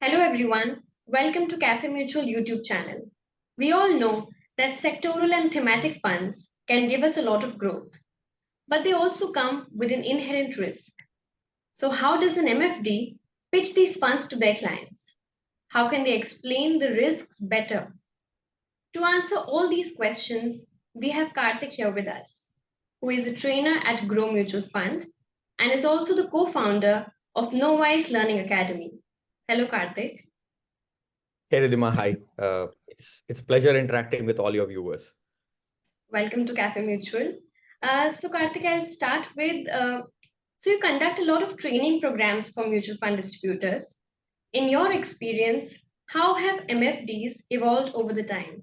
Hello everyone, welcome to Cafe Mutual YouTube channel. We all know that sectoral and thematic funds can give us a lot of growth, but they also come with an inherent risk. So how does an MFD pitch these funds to their clients? How can they explain the risks better? To answer all these questions, we have Karthik here with us, who is a trainer at Grow Mutual Fund and is also the co-founder of Knowise Learning Academy. Hello Karthik. Hey Ridhima, hi. It's pleasure interacting with all your viewers. Welcome to Cafe Mutual. So Karthik, I'll start with, so you conduct a lot of training programs for mutual fund distributors. In your experience, how have MFDs evolved over the time?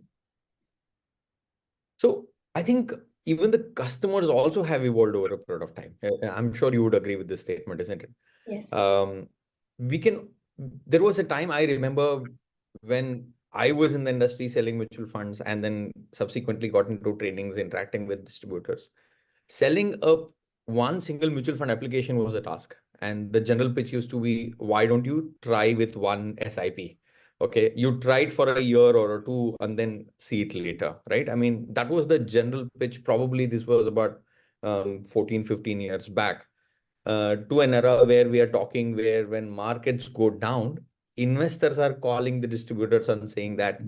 So I think even the customers also have evolved over a period of time. I'm sure you would agree with this statement, isn't it? Yes. Um, we can. There was a time I remember when I was in the industry selling mutual funds, and then subsequently got into trainings, interacting with distributors. Selling one single mutual fund application was a task, and the general pitch used to be, why don't you try with one SIP? Okay, you try it for a year or two and then see it later, right? I mean, that was the general pitch. Probably this was about 14 15 years back, to an era where we are talking, where when markets go down, investors are calling the distributors and saying that,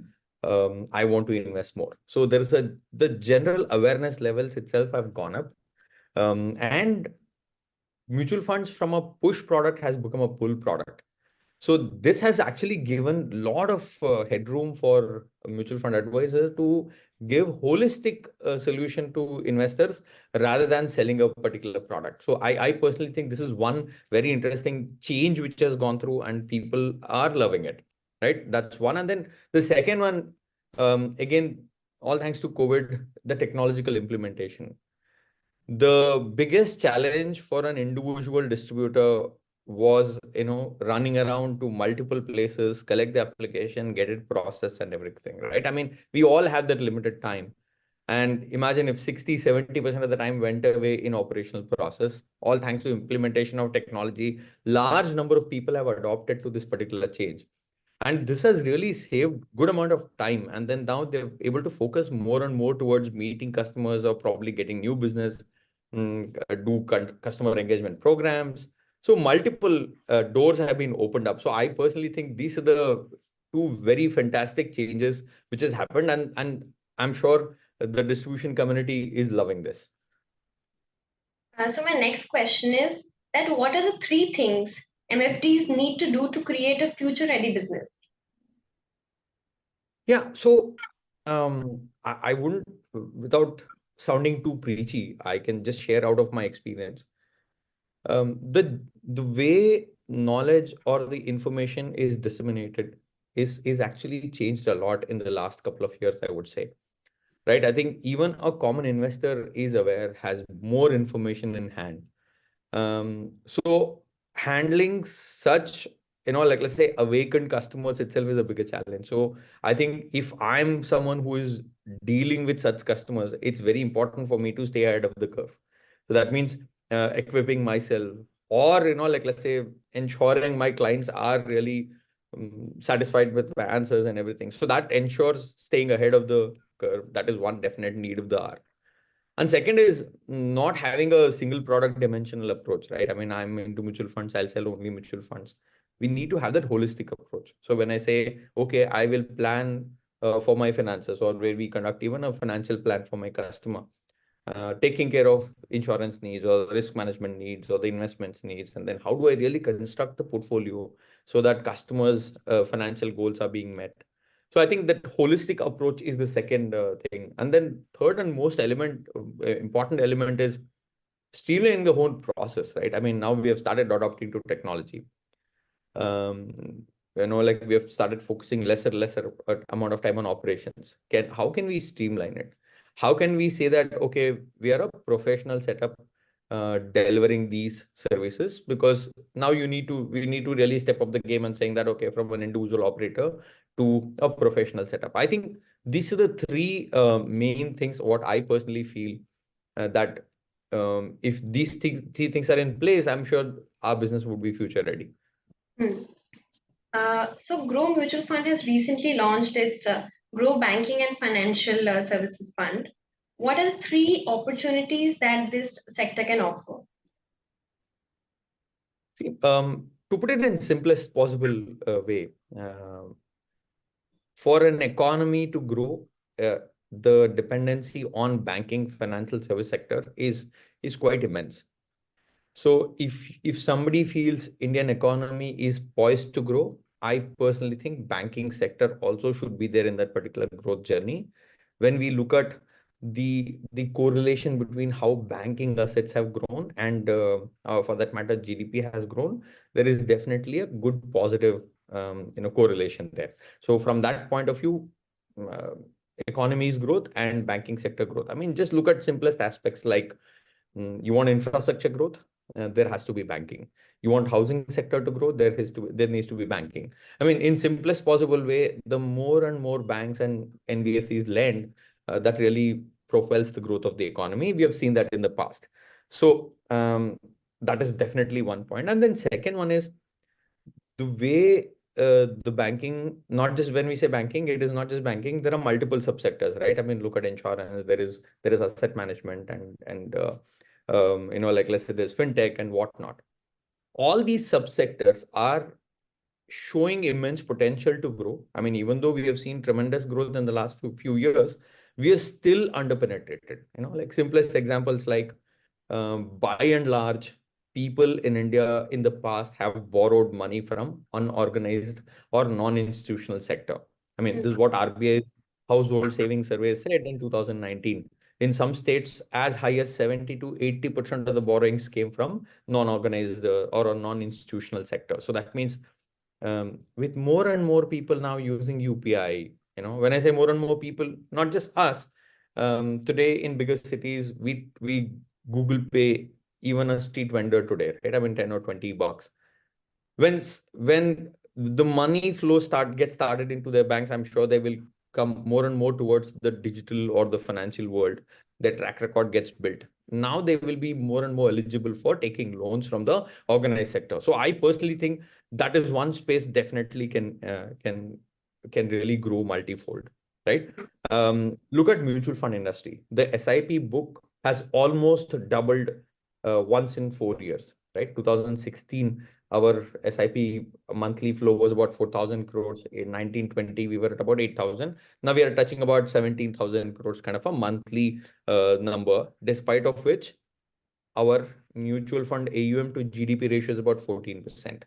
I want to invest more. So there's the general awareness levels itself have gone up, and mutual funds from a push product has become a pull product. So this has actually given a lot of headroom for a mutual fund advisor to give holistic solution to investors rather than selling a particular product. So I personally think this is one very interesting change which has gone through, and people are loving it, right? That's one. And then the second one, again, all thanks to COVID, the technological implementation. The biggest challenge for an individual distributor was, running around to multiple places, collect the application, get it processed and everything, right? I mean, we all have that limited time. And imagine if 60-70% of the time went away in operational process, all thanks to implementation of technology. Large number of people have adopted to this particular change. And this has really saved good amount of time. And then now they're able to focus more and more towards meeting customers or probably getting new business, do customer engagement programs. So multiple doors have been opened up. So I personally think these are the two very fantastic changes which has happened. And I'm sure the distribution community is loving this. So my next question is that what are the three things MFDs need to do to create a future-ready business? Yeah, so I wouldn't, without sounding too preachy, I can just share out of my experience. The way knowledge or the information is disseminated is actually changed a lot in the last couple of years, I would say. Right? I think even a common investor is aware, has more information in hand. So handling such, like let's say awakened customers itself is a bigger challenge. So I think if I'm someone who is dealing with such customers, it's very important for me to stay ahead of the curve. So that means equipping myself, or like let's say ensuring my clients are really satisfied with my answers and everything. So that ensures staying ahead of the curve. That is one definite need of the hour. And second is not having a single product dimensional approach, right? I mean, I'm into mutual funds, I'll sell only mutual funds. We need to have that holistic approach. So when I say, okay, I will plan for my finances, or where we conduct even a financial plan for my customer, taking care of insurance needs or risk management needs or the investments needs, and then how do I really construct the portfolio so that customers' financial goals are being met. So I think that holistic approach is the second thing. And then third and most important element is streamlining the whole process, right? I mean, now we have started adopting to technology. Like we have started focusing lesser amount of time on operations. How can we streamline it? How can we say that, okay, we are a professional setup delivering these services? Because now we need to really step up the game and saying that, okay, from an individual operator to a professional setup. I think these are the three main things what I personally feel, that if three things are in place, I'm sure our business would be future ready. Hmm. So Grow Mutual Fund has recently launched its Grow Banking and Financial Services Fund. What are the three opportunities that this sector can offer? See, to put it in simplest possible way, uh, for an economy to grow, the dependency on banking financial service sector is quite immense. So if somebody feels Indian economy is poised to grow, I personally think banking sector also should be there in that particular growth journey. When we look at the correlation between how banking assets have grown and for that matter GDP has grown, there is definitely a good positive correlation there. So from that point of view, uh, economy's growth and banking sector growth. I mean, just look at simplest aspects like you want infrastructure growth, there has to be banking. You want housing sector to grow, there needs to be banking. I mean, in simplest possible way, the more and more banks and NBFCs lend, that really propels the growth of the economy. We have seen that in the past. So that is definitely one point. And then second one is the way the banking, not just when we say banking, it is not just banking. There are multiple subsectors, right? I mean, look at insurance. There is asset management and like let's say there's fintech and whatnot. All these subsectors are showing immense potential to grow. I mean, even though we have seen tremendous growth in the last few years, we are still underpenetrated. Like simplest examples like by and large, people in India in the past have borrowed money from unorganized or non-institutional sector. I mean, this is what RBI's household savings survey said in 2019. In some states, as high as 70 to 80% of the borrowings came from non-organized or a non-institutional sector. So that means with more and more people now using UPI, when I say more and more people, not just us, today in bigger cities, we Google Pay even a street vendor today, right? I mean, 10 or 20 bucks. When the money flow gets started into their banks, I'm sure they will come more and more towards the digital or the financial world. Their track record gets built. Now they will be more and more eligible for taking loans from the organized sector. So I personally think that is one space definitely can really grow multifold, right? Look at mutual fund industry. The SIP book has almost doubled once in 4 years, right? 2016, our SIP monthly flow was about 4,000 crores. In 1920, we were at about 8,000. Now we are touching about 17,000 crores kind of a monthly number, despite of which our mutual fund AUM to GDP ratio is about 14%.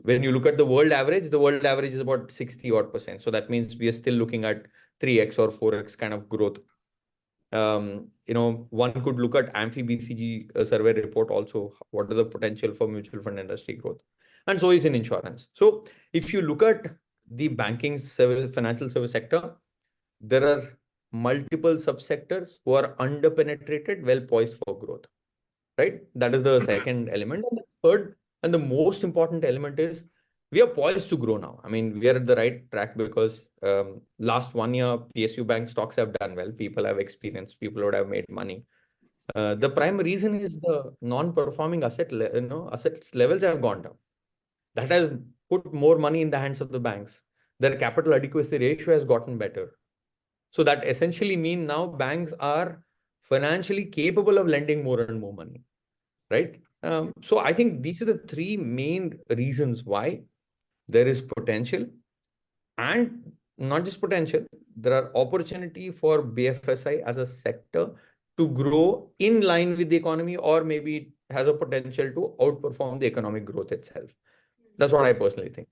When you look at the world average is about 60 odd percent. So that means we are still looking at 3x or 4x kind of growth. One could look at AMFI BCG survey report also. What are the potential for mutual fund industry growth? And so is in insurance. So if you look at the banking service, financial service sector, there are multiple subsectors who are underpenetrated, well poised for growth, right? That is the second element. And the third and the most important element is we are poised to grow now. I mean, we are at the right track because last 1 year, PSU bank stocks have done well. People have experienced, people would have made money. The prime reason is the non-performing assets levels have gone down. That has put more money in the hands of the banks. Their capital adequacy ratio has gotten better. So that essentially means now banks are financially capable of lending more and more money, right? So I think these are the three main reasons why there is potential, and not just potential, there are opportunity for BFSI as a sector to grow in line with the economy, or maybe it has a potential to outperform the economic growth itself. That's what I personally think.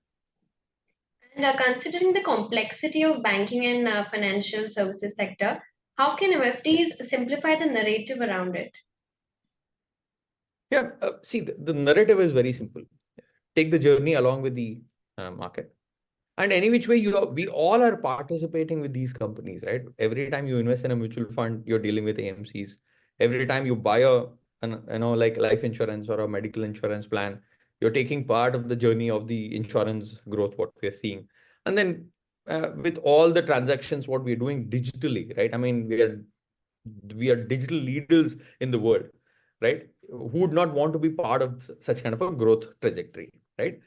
And considering the complexity of banking and financial services sector, how can MFDs simplify the narrative around it? Yeah, see, the narrative is very simple. Take the journey along with the market. And any which way we all are participating with these companies, right? Every time you invest in a mutual fund, you're dealing with AMCs. Every time you buy like life insurance or a medical insurance plan, you're taking part of the journey of the insurance growth, what we're seeing. And then with all the transactions, what we're doing digitally, right? I mean, we are digital leaders in the world, right? Who would not want to be part of such kind of a growth trajectory, right?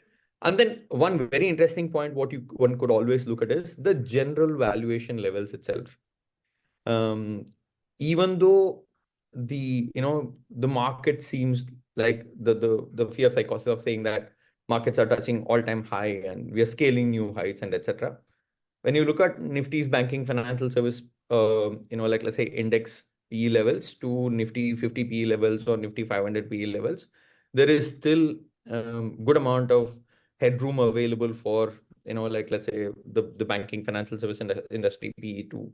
And then one very interesting point, one could always look at is the general valuation levels itself. Um, Even though the market seems like the fear psychosis of saying that markets are touching all-time high and we are scaling new heights and etc. When you look at Nifty's banking financial service, like let's say index PE levels to Nifty 50 PE levels or Nifty 500 PE levels, there is still good amount of headroom available for, like let's say the banking financial service industry PE to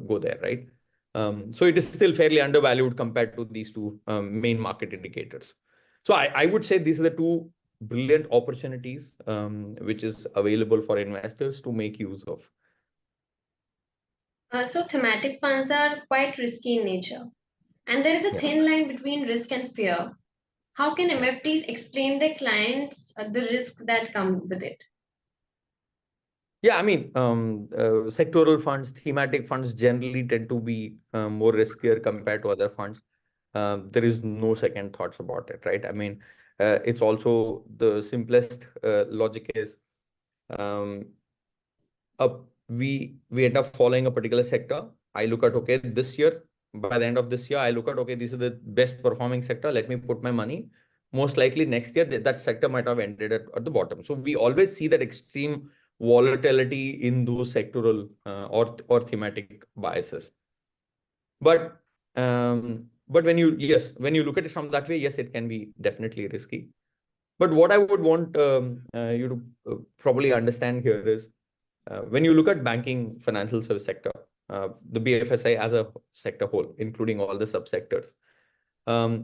go there, right? So it is still fairly undervalued compared to these two main market indicators. So I would say these are the two brilliant opportunities which is available for investors to make use of. So thematic funds are quite risky in nature, and there is a Yeah. thin line between risk and fear. How can Yeah. MFDs explain their clients the risks that come with it? Yeah, I mean, sectoral funds, thematic funds generally tend to be more riskier compared to other funds. There is no second thoughts about it, right? I mean, it's also the simplest logic is um, we end up following a particular sector. I look at, okay, this year, by the end of this year, I look at, okay, this is the best performing sector. Let me put my money. Most likely next year, that sector might have ended at the bottom. So we always see that extreme volatility in those sectoral or thematic biases. But when you look at it from that way, yes, it can be definitely risky. But what I would want you to probably understand here is when you look at banking financial service sector, the BFSI as a sector whole, including all the subsectors,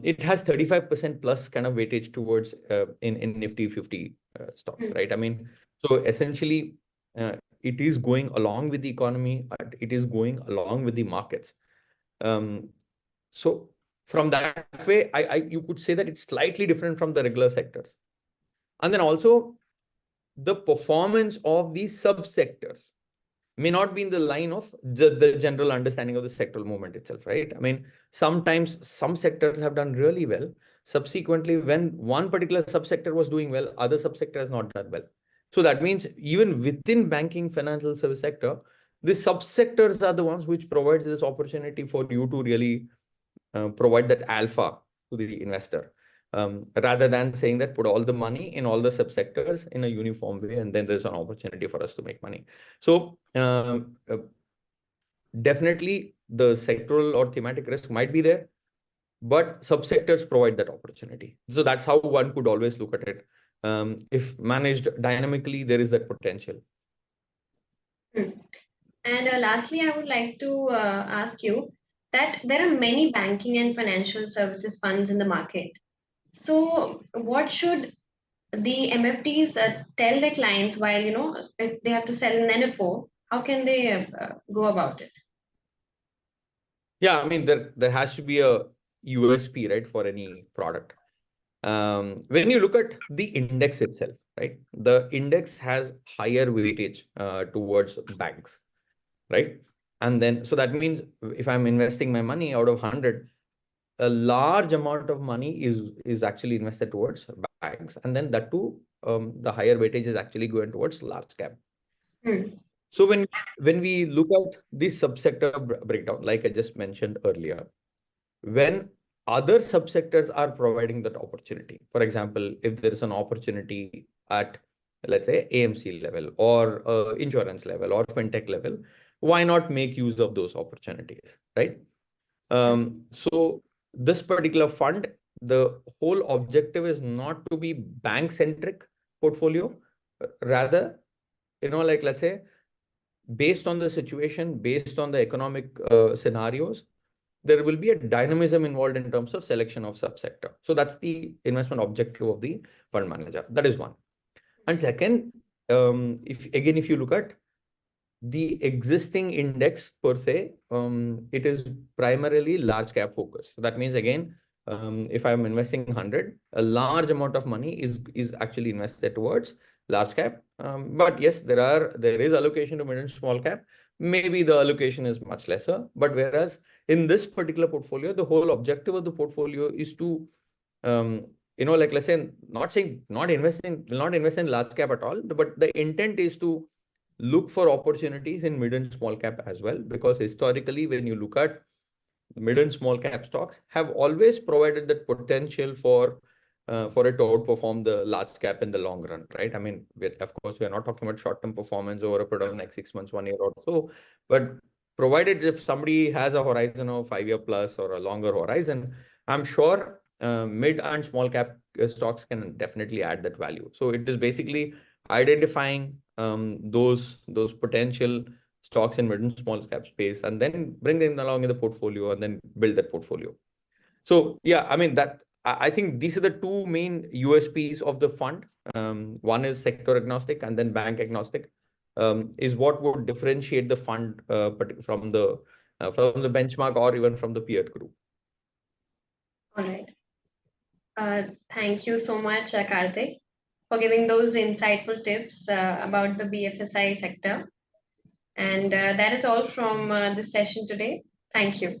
it has 35% plus kind of weightage towards in Nifty 50 stocks, Hmm. right? I mean, so essentially, it is going along with the economy, it is going along with the markets. Um, so from that way, you could say that it's slightly different from the regular sectors. And then also the performance of these subsectors may not be in the line of the general understanding of the sectoral movement itself, right? I mean, sometimes some sectors have done really well. Subsequently, when one particular subsector was doing well, other subsector has not done well. So that means even within banking financial service sector, the subsectors are the ones which provides this opportunity for you to really provide that alpha to the investor, rather than saying that put all the money in all the subsectors in a uniform way, and then there's an opportunity for us to make money. So definitely the sectoral or thematic risk might be there, but subsectors provide that opportunity. So that's how one could always look at it. If managed dynamically, there is that potential. Hmm. And lastly, I would like to ask you that there are many banking and financial services funds in the market. So, what should the MFDs tell their clients while if they have to sell an NFO? How can they go about it? Yeah, I mean, there has to be a USP, right, for any product. When you look at the index itself, right, the index has higher weightage towards banks, right? And then, so that means if I'm investing my money out of 100, a large amount of money is actually invested towards banks. And then that too, the higher weightage is actually going towards large cap. Hmm. So when we look at this subsector breakdown, like I just mentioned earlier, when other subsectors are providing that opportunity, for example, if there is an opportunity at, let's say, AMC level or insurance level or fintech level, why not make use of those opportunities, right? So this particular fund, the whole objective is not to be bank centric portfolio, rather, like let's say, based on the situation, based on the economic scenarios, there will be a dynamism involved in terms of selection of subsector. So that's the investment objective of the fund manager. That is one. And second, if you look at the existing index per se, it is primarily large cap focus. So that means again, if I'm investing 100, a large amount of money is actually invested towards large cap. But yes, there is allocation to mid and small cap. Maybe the allocation is much lesser, but whereas in this particular portfolio, the whole objective of the portfolio is to like let's say, not saying will not invest in large cap at all, but the intent is to look for opportunities in mid and small cap as well, because historically, when you look at mid and small cap stocks, have always provided that potential for it to outperform the large cap in the long run, right? I mean, of course, we are not talking about short-term performance over a period of next 6 months, 1 year or so, but provided if somebody has a horizon of 5 year plus or a longer horizon, I'm sure mid and small cap stocks can definitely add that value. So it is basically identifying those potential stocks in mid and small cap space, and then bring them along in the portfolio and then build that portfolio. So yeah, I mean I think these are the two main USPs of the fund. One is sector agnostic and then bank agnostic, is what would differentiate the fund from the benchmark or even from the peer group. All right. Thank you so much, Karthik, for giving those insightful tips about the BFSI sector. And that is all from this session today. Thank you.